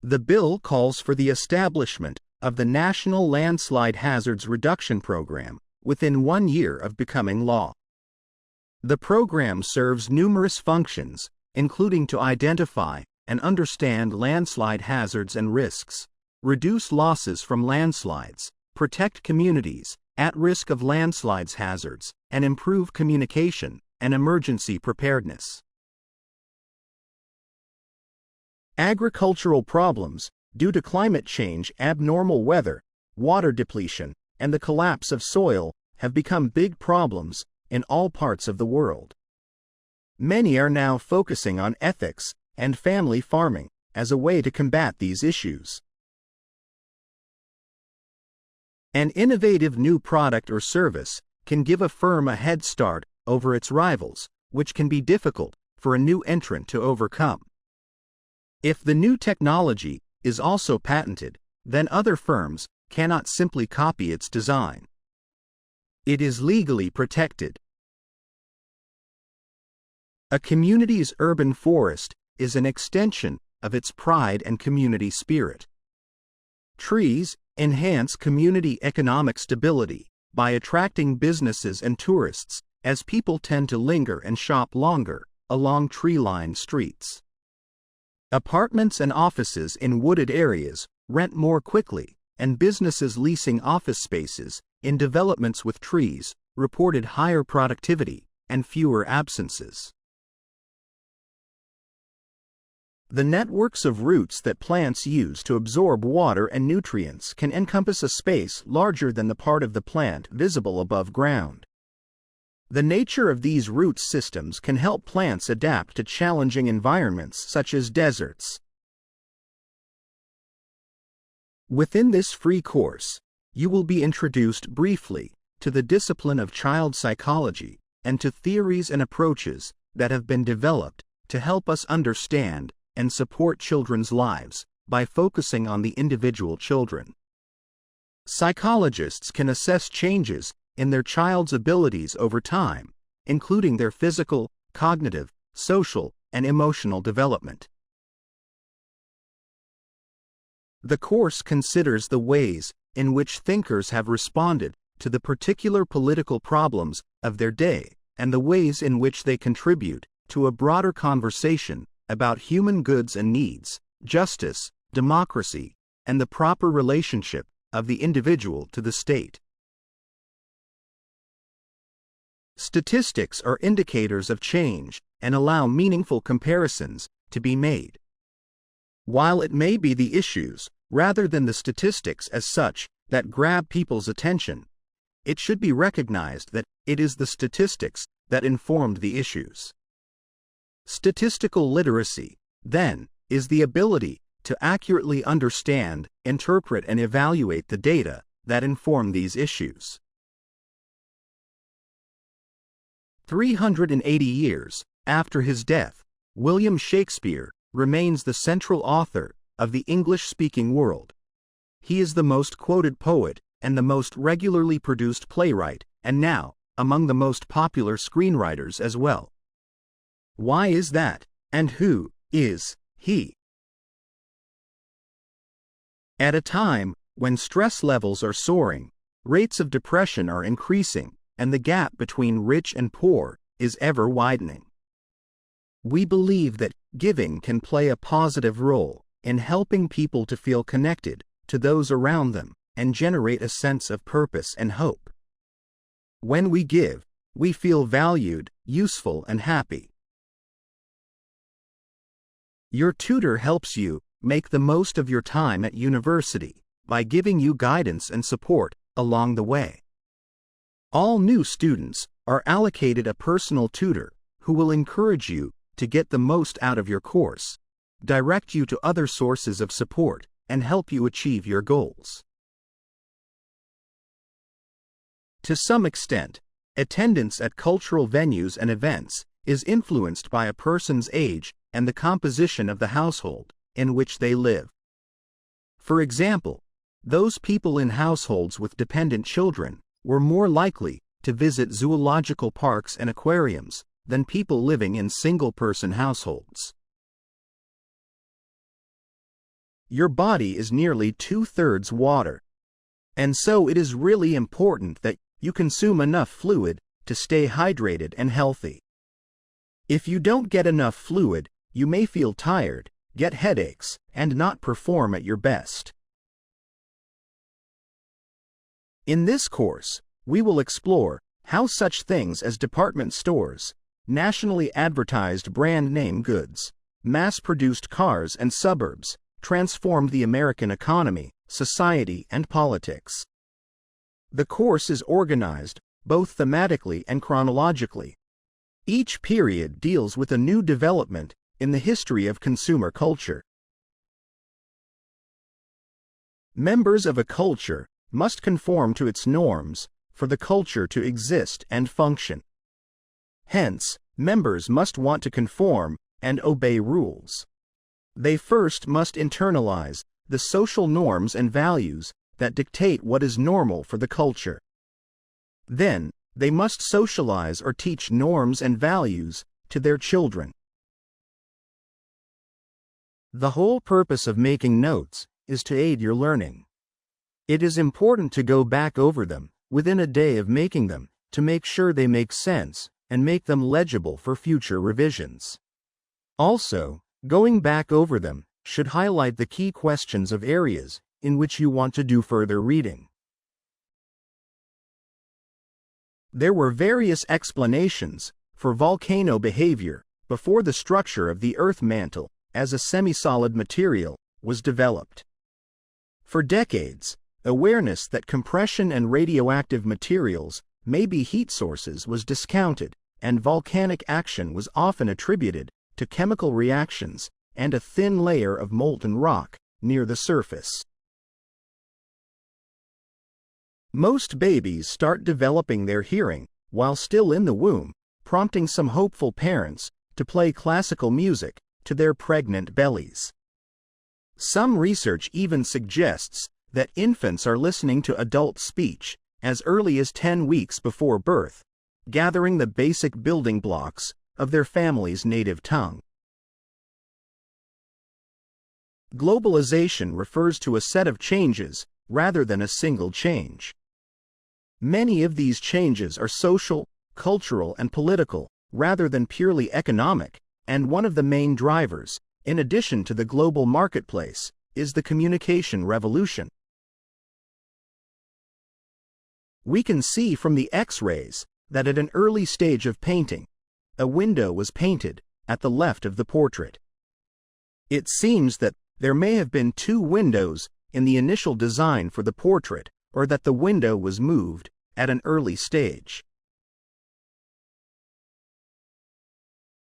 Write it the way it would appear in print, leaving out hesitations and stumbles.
The bill calls for the establishment of the National Landslide Hazards Reduction Program within 1 year of becoming law. The program serves numerous functions, including to identify and understand landslide hazards and risks, reduce losses from landslides, protect communities at risk of landslides hazards, and improve communication and emergency preparedness. Agricultural problems due to climate change, abnormal weather, water depletion, and the collapse of soil have become big problems in all parts of the world. Many are now focusing on ethics and family farming as a way to combat these issues. An innovative new product or service can give a firm a head start over its rivals, which can be difficult for a new entrant to overcome. If the new technology is also patented, then other firms cannot simply copy its design. It is legally protected. A community's urban forest is an extension of its pride and community spirit. Trees enhance community economic stability by attracting businesses and tourists, as people tend to linger and shop longer along tree-lined streets. Apartments and offices in wooded areas rent more quickly, and businesses leasing office spaces in developments with trees reported higher productivity and fewer absences. The networks of roots that plants use to absorb water and nutrients can encompass a space larger than the part of the plant visible above ground. The nature of these root systems can help plants adapt to challenging environments such as deserts. Within this free course, you will be introduced briefly to the discipline of child psychology and to theories and approaches that have been developed to help us understand and support children's lives by focusing on the individual children. Psychologists can assess changes in their child's abilities over time, including their physical, cognitive, social, and emotional development. The course considers the ways in which thinkers have responded to the particular political problems of their day and the ways in which they contribute to a broader conversation about human goods and needs, justice, democracy, and the proper relationship of the individual to the state. Statistics are indicators of change and allow meaningful comparisons to be made. While it may be the issues, rather than the statistics as such, that grab people's attention, it should be recognized that it is the statistics that informed the issues. Statistical literacy, then, is the ability to accurately understand, interpret, and evaluate the data that inform these issues. 380 years after his death, William Shakespeare remains the central author of the English-speaking world. He is the most quoted poet and the most regularly produced playwright, and now among the most popular screenwriters as well. Why is that, and who is he? At a time when stress levels are soaring, rates of depression are increasing, and the gap between rich and poor is ever widening, we believe that giving can play a positive role in helping people to feel connected to those around them and generate a sense of purpose and hope. When we give, we feel valued, useful, and happy. Your tutor helps you make the most of your time at university by giving you guidance and support along the way. All new students are allocated a personal tutor who will encourage you to get the most out of your course, direct you to other sources of support, and help you achieve your goals. To some extent, attendance at cultural venues and events is influenced by a person's age and the composition of the household in which they live. For example, those people in households with dependent children were more likely to visit zoological parks and aquariums than people living in single-person households. Your body is nearly 2/3 water, and so it is really important that you consume enough fluid to stay hydrated and healthy. If you don't get enough fluid, you may feel tired, get headaches, and not perform at your best. In this course, we will explore how such things as department stores, nationally advertised brand name goods, mass-produced cars and suburbs transformed the American economy, society, and politics. The course is organized both thematically and chronologically. Each period deals with a new development in the history of consumer culture. Members of a culture must conform to its norms for the culture to exist and function. Hence, members must want to conform and obey rules. They first must internalize the social norms and values that dictate what is normal for the culture. Then, they must socialize or teach norms and values to their children. The whole purpose of making notes is to aid your learning. It is important to go back over them within a day of making them to make sure they make sense and make them legible for future revisions. Also, going back over them should highlight the key questions of areas in which you want to do further reading. There were various explanations for volcano behavior before the structure of the Earth mantle as a semi-solid material was developed. For decades, awareness that compression and radioactive materials may be heat sources was discounted, and volcanic action was often attributed to chemical reactions and a thin layer of molten rock near the surface. Most babies start developing their hearing while still in the womb, prompting some hopeful parents to play classical music to their pregnant bellies. Some research even suggests that infants are listening to adult speech as early as 10 weeks before birth, gathering the basic building blocks of their family's native tongue. Globalization refers to a set of changes rather than a single change. Many of these changes are social, cultural, and political, rather than purely economic, and one of the main drivers, in addition to the global marketplace, is the communication revolution. We can see from the X-rays that at an early stage of painting, a window was painted at the left of the portrait. It seems that there may have been 2 windows in the initial design for the portrait, or that the window was moved at an early stage.